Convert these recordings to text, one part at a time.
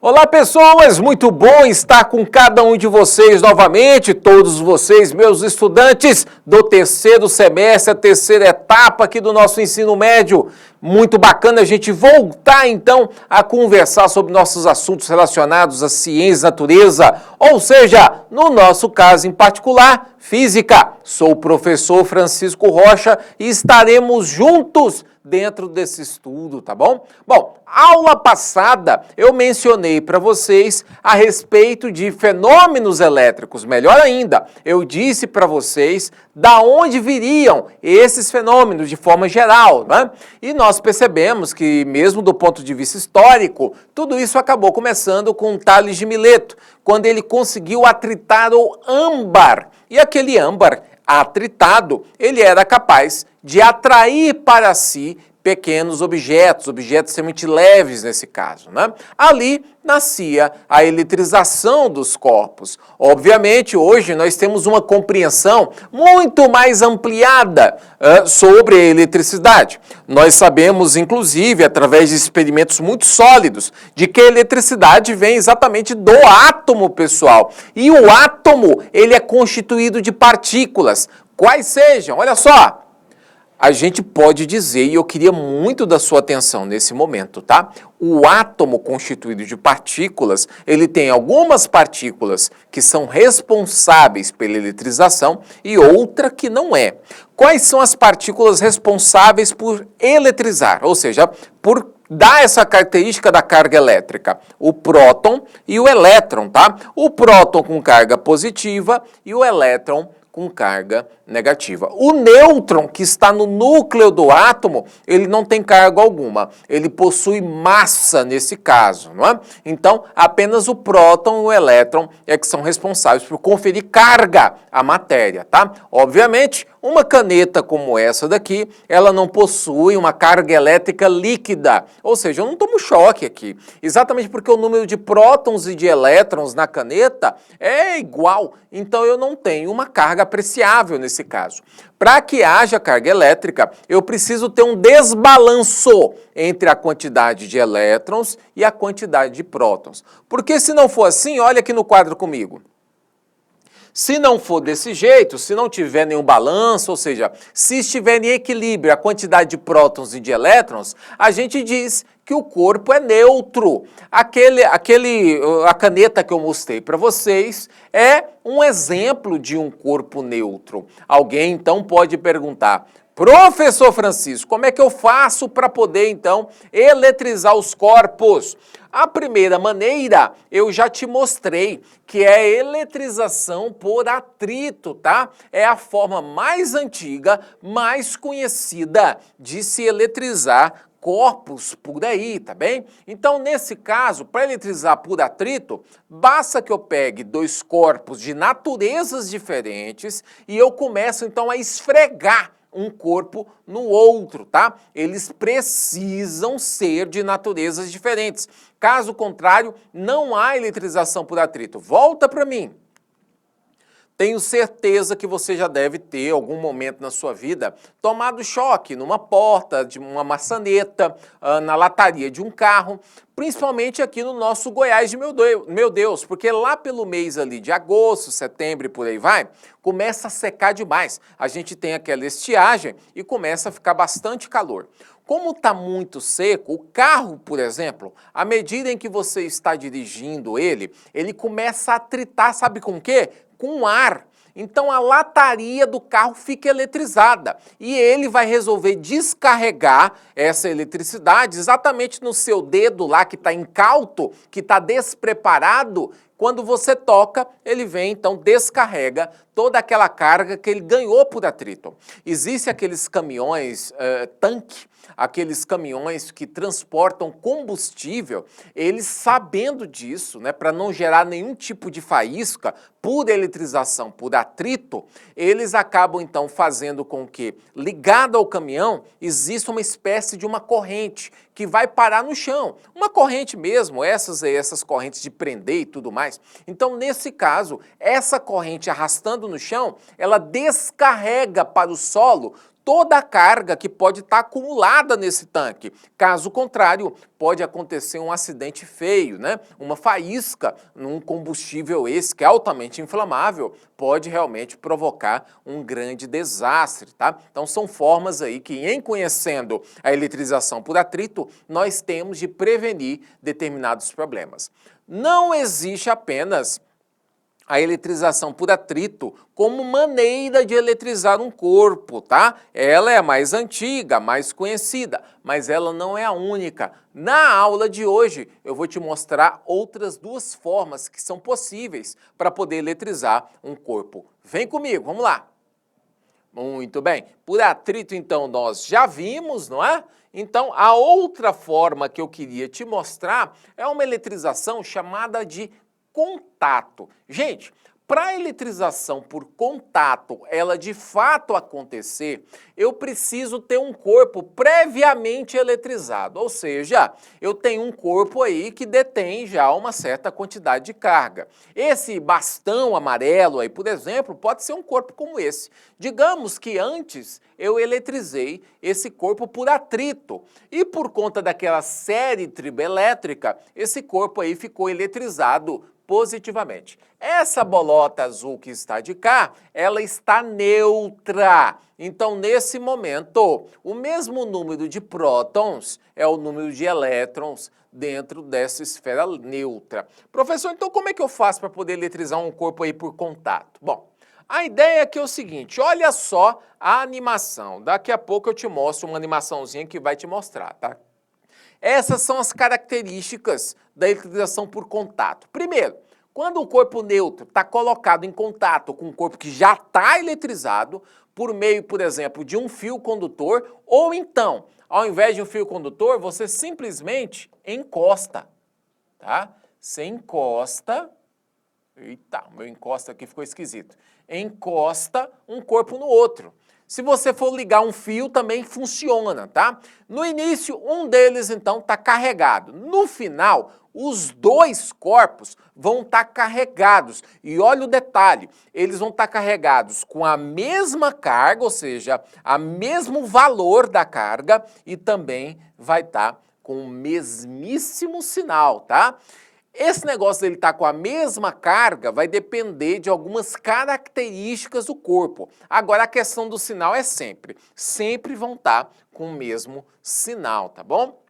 Olá pessoas, muito bom estar com cada um de vocês novamente, todos vocês, meus estudantes do terceiro semestre, a terceira etapa aqui do nosso ensino médio. Muito bacana a gente voltar então a conversar sobre nossos assuntos relacionados à ciência e natureza, ou seja, no nosso caso em particular, física. Sou o professor Francisco Rocha e estaremos juntos dentro desse estudo, tá bom? Bom, aula passada eu mencionei para vocês a respeito de fenômenos elétricos. Melhor ainda, eu disse para vocês da onde viriam esses fenômenos de forma geral, né? E nós percebemos que, mesmo do ponto de vista histórico, tudo isso acabou começando com Tales de Mileto, quando ele conseguiu atritar o âmbar. E aquele âmbar atritado, ele era capaz de atrair para si pequenos objetos extremamente leves nesse caso, né? Ali nascia a eletrização dos corpos. Obviamente, hoje nós temos uma compreensão muito mais ampliada sobre a eletricidade. Nós sabemos, inclusive, através de experimentos muito sólidos, de que a eletricidade vem exatamente do átomo, pessoal. E o átomo, ele é constituído de partículas. Quais sejam? Olha só! A gente pode dizer, e eu queria muito da sua atenção nesse momento, tá? O átomo constituído de partículas, ele tem algumas partículas que são responsáveis pela eletrização e outra que não é. Quais são as partículas responsáveis por eletrizar? Ou seja, por dar essa característica da carga elétrica? O próton e o elétron, tá? O próton com carga positiva e o elétron com carga negativa. O nêutron, que está no núcleo do átomo, ele não tem carga alguma. Ele possui massa nesse caso, não é? Então, apenas o próton e o elétron é que são responsáveis por conferir carga à matéria, tá? Obviamente, uma caneta como essa daqui, ela não possui uma carga elétrica líquida. Ou seja, eu não tomo choque aqui. Exatamente porque o número de prótons e de elétrons na caneta é igual. Então, eu não tenho uma carga apreciável nesse caso. Para que haja carga elétrica, eu preciso ter um desbalanço entre a quantidade de elétrons e a quantidade de prótons. Porque se não for assim, olha aqui no quadro comigo. Se não for desse jeito, se não tiver nenhum balanço, ou seja, se estiver em equilíbrio a quantidade de prótons e de elétrons, a gente diz que o corpo é neutro. A caneta que eu mostrei para vocês é um exemplo de um corpo neutro. Alguém então pode perguntar: professor Francisco, como é que eu faço para poder, então, eletrizar os corpos? A primeira maneira, eu já te mostrei, que é a eletrização por atrito, tá? É a forma mais antiga, mais conhecida de se eletrizar corpos por aí, tá bem? Então, nesse caso, para eletrizar por atrito, basta que eu pegue dois corpos de naturezas diferentes e eu começo, então, a esfregar um corpo no outro, tá? Eles precisam ser de naturezas diferentes. Caso contrário, não há eletrização por atrito. Volta para mim. Tenho certeza que você já deve ter, algum momento na sua vida, tomado choque numa porta, de uma maçaneta, na lataria de um carro, principalmente aqui no nosso Goiás de meu Deus, porque lá pelo mês ali de agosto, setembro e por aí vai, começa a secar demais. A gente tem aquela estiagem e começa a ficar bastante calor. Como está muito seco, o carro, por exemplo, à medida em que você está dirigindo ele começa a atritar, sabe com o quê? Com ar. Então a lataria do carro fica eletrizada e ele vai resolver descarregar essa eletricidade exatamente no seu dedo lá que está incauto, que está despreparado. Quando você toca, ele vem, então, descarrega toda aquela carga que ele ganhou por atrito. Existem aqueles caminhões tanque, aqueles caminhões que transportam combustível, eles sabendo disso, né, para não gerar nenhum tipo de faísca por eletrização, por atrito, eles acabam, então, fazendo com que, ligado ao caminhão, exista uma espécie de uma corrente que vai parar no chão. Uma corrente mesmo, essas correntes de prender e tudo mais. Então, nesse caso, essa corrente arrastando no chão, ela descarrega para o solo toda a carga que pode estar acumulada nesse tanque. Caso contrário, pode acontecer um acidente feio, né? Uma faísca num combustível esse que é altamente inflamável, pode realmente provocar um grande desastre, tá? Então são formas aí que, em conhecendo a eletrização por atrito, nós temos de prevenir determinados problemas. Não existe apenas a eletrização por atrito como maneira de eletrizar um corpo, tá? Ela é a mais antiga, mais conhecida, mas ela não é a única. Na aula de hoje, eu vou te mostrar outras duas formas que são possíveis para poder eletrizar um corpo. Vem comigo, vamos lá. Muito bem. Por atrito, então, nós já vimos, não é? Então, a outra forma que eu queria te mostrar é uma eletrização chamada de contato. Gente, para a eletrização por contato, ela de fato acontecer, eu preciso ter um corpo previamente eletrizado, ou seja, eu tenho um corpo aí que detém já uma certa quantidade de carga. Esse bastão amarelo aí, por exemplo, pode ser um corpo como esse. Digamos que antes eu eletrizei esse corpo por atrito e por conta daquela série triboelétrica, esse corpo aí ficou eletrizado positivamente. Essa bolota azul que está de cá, ela está neutra. Então, nesse momento, o mesmo número de prótons é o número de elétrons dentro dessa esfera neutra. Professor, então como é que eu faço para poder eletrizar um corpo aí por contato? Bom, a ideia aqui é o seguinte, olha só a animação. Daqui a pouco eu te mostro uma animaçãozinha que vai te mostrar, tá? Essas são as características da eletrização por contato. Primeiro, quando o corpo neutro está colocado em contato com um corpo que já está eletrizado, por meio, por exemplo, de um fio condutor, ou então, ao invés de um fio condutor, você simplesmente encosta, tá? Você encosta, eita, meu encosta aqui ficou esquisito, encosta um corpo no outro. Se você for ligar um fio, também funciona, tá? No início, um deles, então, está carregado. No final, os dois corpos vão estar carregados. E olha o detalhe, eles vão estar carregados com a mesma carga, ou seja, o mesmo valor da carga, e também vai estar com o mesmíssimo sinal, tá? Esse negócio dele estar com a mesma carga vai depender de algumas características do corpo. Agora, a questão do sinal é sempre vão estar com o mesmo sinal, tá bom?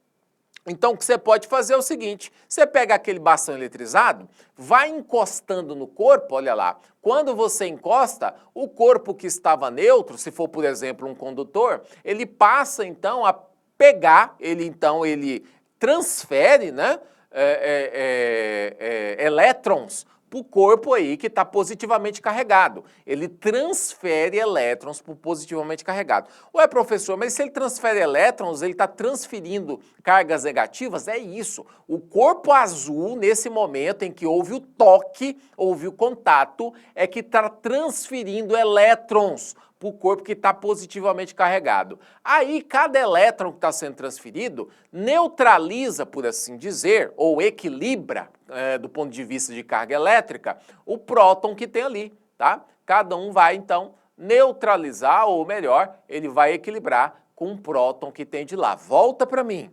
Então, o que você pode fazer é o seguinte, você pega aquele bastão eletrizado, vai encostando no corpo, olha lá, quando você encosta, o corpo que estava neutro, se for, por exemplo, um condutor, ele passa, então, a pegar, ele transfere, né, elétrons para o corpo aí que está positivamente carregado. Ele transfere elétrons para o positivamente carregado. Ué, professor, mas se ele transfere elétrons, ele está transferindo cargas negativas? É isso. O corpo azul, nesse momento em que houve o toque, houve o contato, é que está transferindo elétrons para o corpo que está positivamente carregado. Aí, cada elétron que está sendo transferido neutraliza, por assim dizer, ou equilibra, do ponto de vista de carga elétrica, o próton que tem ali, tá? Cada um vai, então, neutralizar, ou melhor, ele vai equilibrar com o próton que tem de lá. Volta para mim.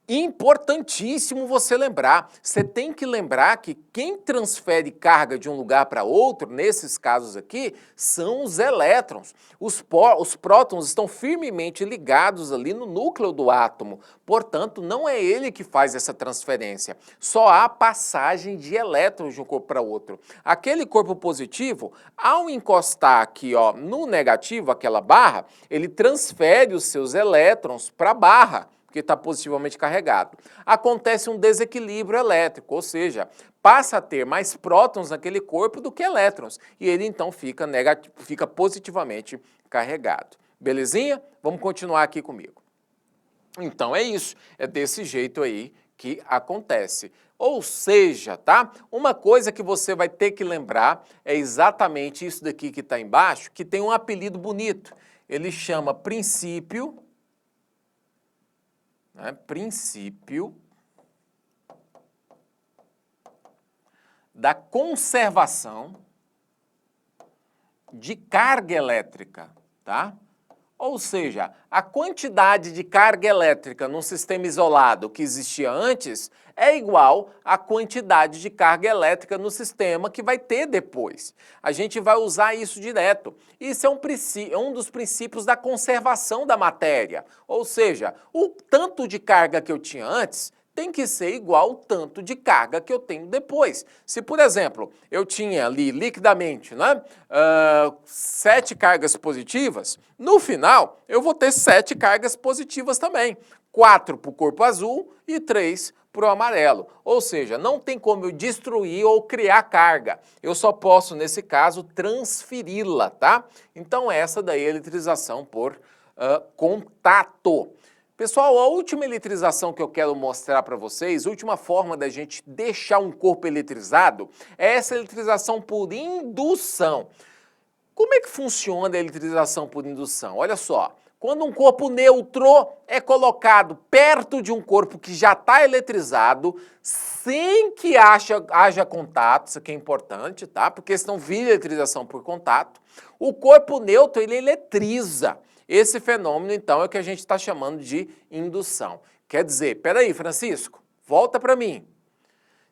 Importantíssimo você lembrar, você tem que lembrar que quem transfere carga de um lugar para outro, nesses casos aqui, são os elétrons. Os prótons estão firmemente ligados ali no núcleo do átomo, portanto, não é ele que faz essa transferência, só há passagem de elétrons de um corpo para outro. Aquele corpo positivo, ao encostar aqui ó, no negativo, aquela barra, ele transfere os seus elétrons para a barra, porque está positivamente carregado. Acontece um desequilíbrio elétrico, ou seja, passa a ter mais prótons naquele corpo do que elétrons, e ele então fica positivamente carregado. Belezinha? Vamos continuar aqui comigo. Então é isso, é desse jeito aí que acontece. Ou seja, tá? Uma coisa que você vai ter que lembrar é exatamente isso daqui que está embaixo, que tem um apelido bonito. Ele chama princípio, princípio da conservação de carga elétrica, tá? Ou seja, a quantidade de carga elétrica num sistema isolado que existia antes é igual à quantidade de carga elétrica no sistema que vai ter depois. A gente vai usar isso direto. Isso é um dos princípios da conservação da matéria. Ou seja, o tanto de carga que eu tinha antes tem que ser igual ao tanto de carga que eu tenho depois. Se, por exemplo, eu tinha ali liquidamente, né, 7 cargas positivas, no final eu vou ter 7 cargas positivas também. 4 para o corpo azul e 3 para o amarelo. Ou seja, não tem como eu destruir ou criar carga. Eu só posso, nesse caso, transferi-la, tá? Então essa daí é a eletrização por contato. Pessoal, a última eletrização que eu quero mostrar para vocês, a última forma da gente deixar um corpo eletrizado, é essa eletrização por indução. Como é que funciona a eletrização por indução? Olha só, quando um corpo neutro é colocado perto de um corpo que já está eletrizado, sem que haja contato, isso aqui é importante, tá? Porque senão vira eletrização por contato, o corpo neutro ele eletriza. Esse fenômeno, então, é o que a gente está chamando de indução. Quer dizer, peraí, Francisco, volta para mim.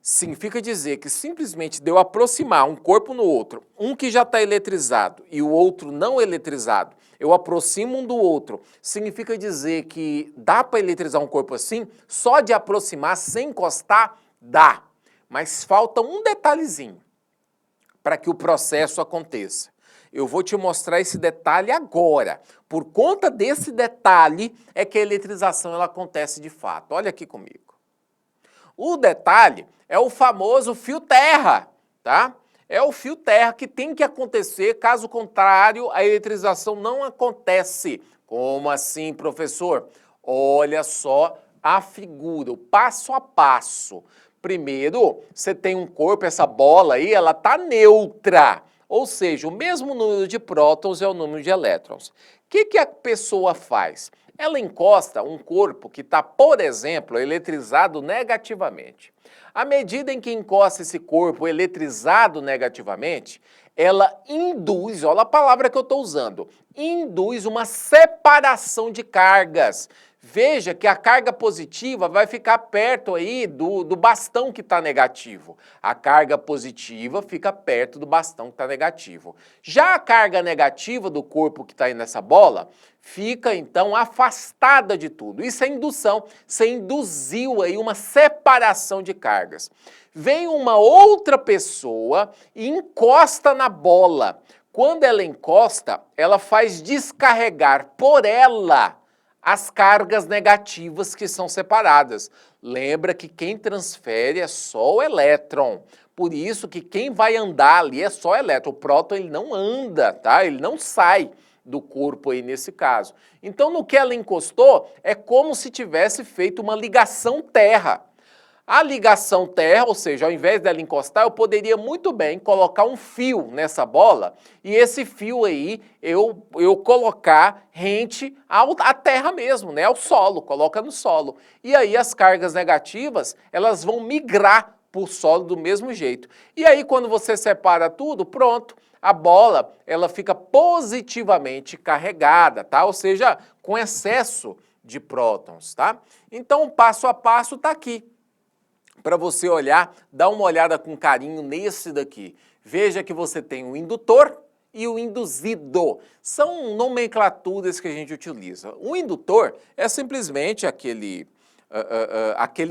Significa dizer que simplesmente de eu aproximar um corpo no outro, um que já está eletrizado e o outro não eletrizado, eu aproximo um do outro, significa dizer que dá para eletrizar um corpo assim? Só de aproximar sem encostar? Dá. Mas falta um detalhezinho para que o processo aconteça. Eu vou te mostrar esse detalhe agora. Por conta desse detalhe é que a eletrização ela acontece de fato. Olha aqui comigo. O detalhe é o famoso fio terra, tá? É o fio terra que tem que acontecer, caso contrário, a eletrização não acontece. Como assim, professor? Olha só a figura, o passo a passo. Primeiro, você tem um corpo, essa bola aí, ela tá neutra. Ou seja, o mesmo número de prótons é o número de elétrons. O que a pessoa faz? Ela encosta um corpo que está, por exemplo, eletrizado negativamente. À medida em que encosta esse corpo eletrizado negativamente, ela induz, olha a palavra que eu estou usando, induz uma separação de cargas. Veja que a carga positiva vai ficar perto aí do bastão que está negativo. A carga positiva fica perto do bastão que está negativo. Já a carga negativa do corpo que está aí nessa bola fica então afastada de tudo. Isso é indução. Você induziu aí uma separação de cargas. Vem uma outra pessoa e encosta na bola. Quando ela encosta, ela faz descarregar por ela as cargas negativas que são separadas. Lembra que quem transfere é só o elétron. Por isso que quem vai andar ali é só o elétron. O próton ele não anda, tá? Ele não sai do corpo aí nesse caso. Então no que ela encostou é como se tivesse feito uma ligação terra. A ligação terra, ou seja, ao invés dela encostar, eu poderia muito bem colocar um fio nessa bola e esse fio aí eu colocar rente à terra mesmo, né, ao solo, coloca no solo. E aí as cargas negativas, elas vão migrar para o solo do mesmo jeito. E aí quando você separa tudo, pronto, a bola ela fica positivamente carregada, tá? Ou seja, com excesso de prótons, tá? Então o passo a passo está aqui. Para você olhar, dá uma olhada com carinho nesse daqui. Veja que você tem o indutor e o induzido. São nomenclaturas que a gente utiliza. O indutor é simplesmente aquele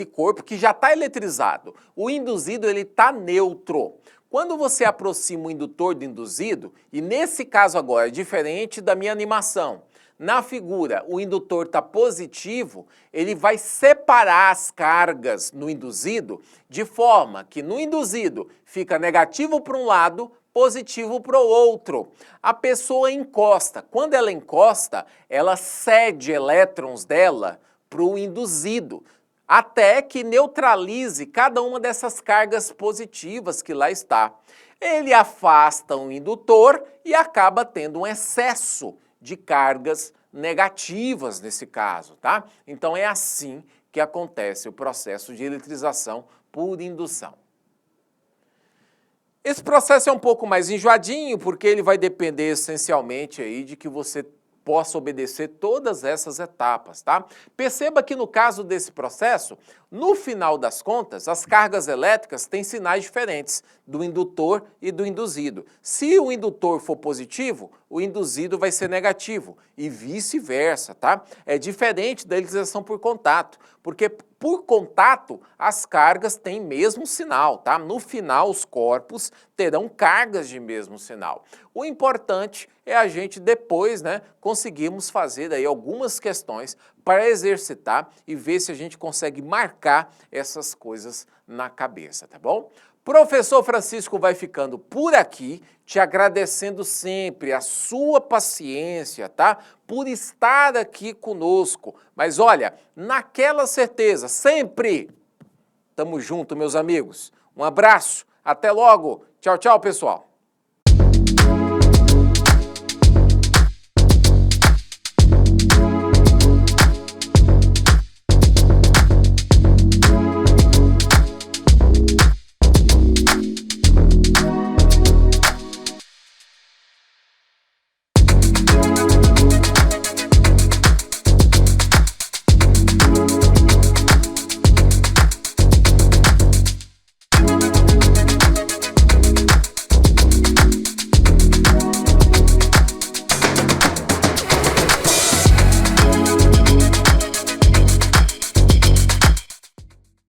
corpo que já está eletrizado. O induzido ele está neutro. Quando você aproxima o indutor do induzido, e nesse caso agora, diferente da minha animação, na figura, o indutor está positivo, ele vai separar as cargas no induzido de forma que no induzido fica negativo para um lado, positivo para o outro. A pessoa encosta. Quando ela encosta, ela cede elétrons dela para o induzido, até que neutralize cada uma dessas cargas positivas que lá está. Ele afasta o indutor e acaba tendo um excesso de cargas negativas nesse caso, tá? Então é assim que acontece o processo de eletrização por indução. Esse processo é um pouco mais enjoadinho porque ele vai depender essencialmente aí de que você possa obedecer todas essas etapas, tá? Perceba que no caso desse processo, no final das contas, as cargas elétricas têm sinais diferentes do indutor e do induzido. Se o indutor for positivo, o induzido vai ser negativo e vice-versa, tá? É diferente da elettrização por contato, porque por contato as cargas têm mesmo sinal, tá? No final os corpos terão cargas de mesmo sinal. O importante é a gente depois, né, conseguirmos fazer aí algumas questões para exercitar e ver se a gente consegue marcar essas coisas na cabeça, tá bom? Professor Francisco vai ficando por aqui, te agradecendo sempre a sua paciência, tá? Por estar aqui conosco. Mas olha, naquela certeza, sempre tamo junto, meus amigos. Um abraço, até logo. Tchau, tchau, pessoal.